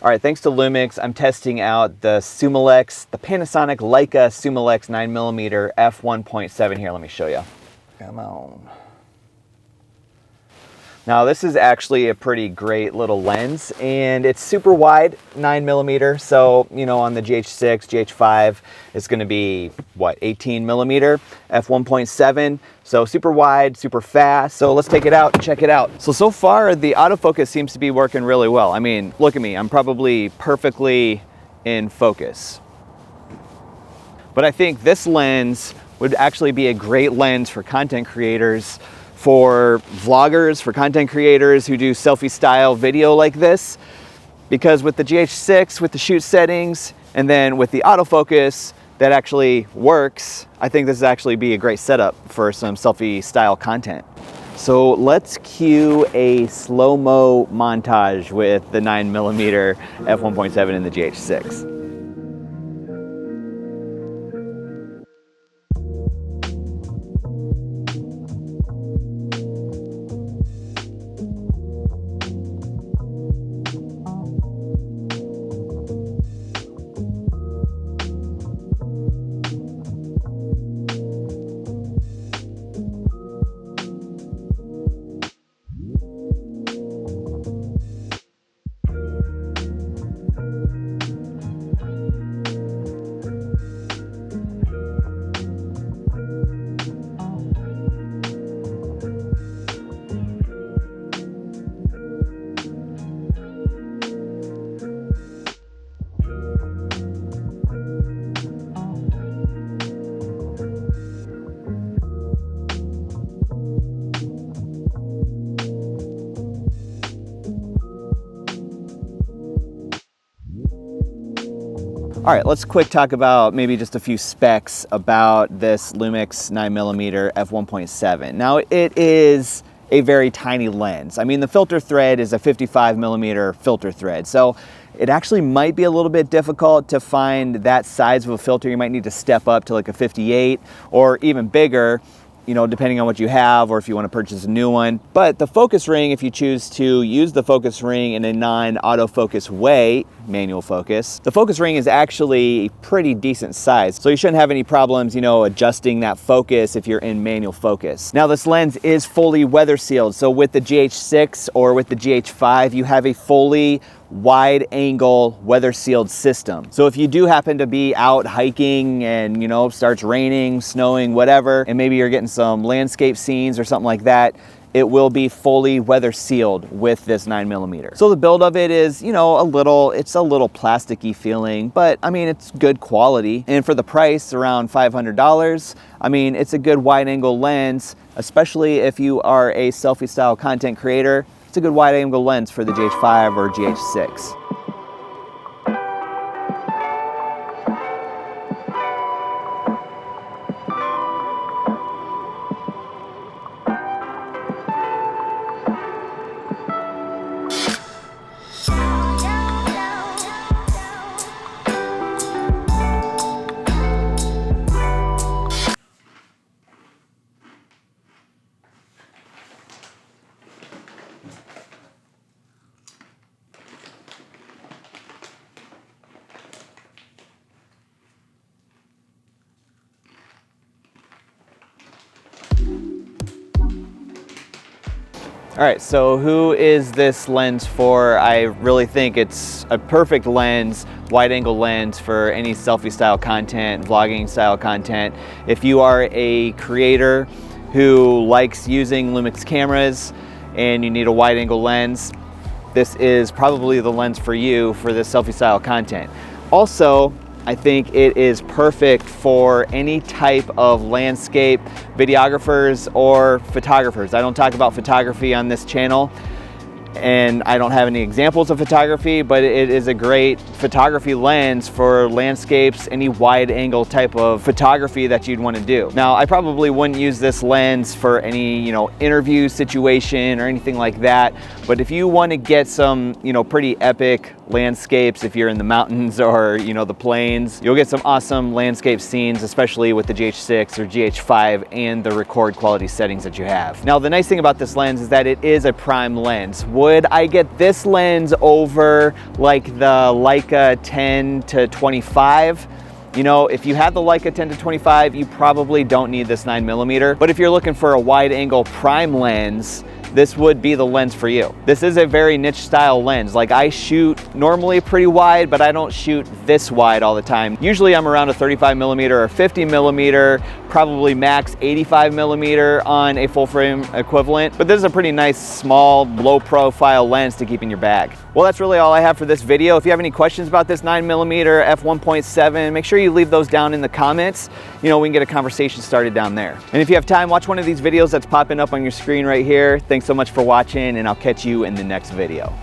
All right, thanks to Lumix, I'm testing out the Summilux, the Panasonic Leica Summilux 9mm f1.7 here. Let me show you. Come on. Now this is actually a pretty great little lens, and it's super wide, 9mm. So, you know, on the GH6, GH5, it's gonna be, what, 18mm, f1.7. So super wide, super fast. So let's take it out and check it out. So far the autofocus seems to be working really well. I mean, look at me, I'm probably perfectly in focus. But I think this lens would actually be a great lens for content creators, for vloggers, for content creators who do selfie style video like this, because with the GH6, with the shoot settings, and then with the autofocus that actually works, I think this would actually be a great setup for some selfie style content. So let's cue a slow-mo montage with the 9mm f1.7 and the GH6. All right, let's quick talk about maybe just a few specs about this Lumix 9mm f1.7. Now, it is a very tiny lens. I mean, the filter thread is a 55mm filter thread, so it actually might be a little bit difficult to find that size of a filter. You might need to step up to like a 58 or even bigger, you know, depending on what you have or if you want to purchase a new one. But the focus ring, if you choose to use the focus ring in a non-autofocus way, manual focus, the focus ring is actually a pretty decent size. So you shouldn't have any problems, you know, adjusting that focus if you're in manual focus. Now this lens is fully weather sealed. So with the GH6 or with the GH5, you have a fully wide angle weather sealed system. So if you do happen to be out hiking and, you know, starts raining, snowing, whatever, and maybe you're getting some landscape scenes or something like that, it will be fully weather sealed with this 9mm. So the build of it is, you know, it's a little plasticky feeling, but I mean, it's good quality. And for the price, around $500, I mean, it's a good wide angle lens, especially if you are a selfie style content creator. It's a good wide angle lens for the GH5 or GH6. All right, so who is this lens for? I really think it's a perfect lens, wide angle lens for any selfie style content, vlogging style content. If you are a creator who likes using Lumix cameras and you need a wide angle lens, this is probably the lens for you for this selfie style content. Also, I think it is perfect for any type of landscape videographers or photographers. I don't talk about photography on this channel, and I don't have any examples of photography, but it is a great photography lens for landscapes, any wide angle type of photography that you'd want to do. Now, I probably wouldn't use this lens for any, you know, interview situation or anything like that, but if you want to get some, you know, pretty epic landscapes, if you're in the mountains or, you know, the plains, you'll get some awesome landscape scenes, especially with the GH6 or GH5 and the record quality settings that you have. Now, the nice thing about this lens is that it is a prime lens. would I get this lens over like the Leica 10 to 25? You know, if you have the Leica 10 to 25, you probably don't need this 9mm. But if you're looking for a wide angle prime lens, this would be the lens for you. This is a very niche style lens. Like, I shoot normally pretty wide, but I don't shoot this wide all the time. Usually I'm around a 35mm or 50mm, probably max 85mm on a full frame equivalent. But this is a pretty nice, small, low profile lens to keep in your bag. Well, that's really all I have for this video. If you have any questions about this 9mm f1.7, make sure you leave those down in the comments. You know, we can get a conversation started down there. And if you have time, watch one of these videos that's popping up on your screen right here. Thanks so much for watching, and I'll catch you in the next video.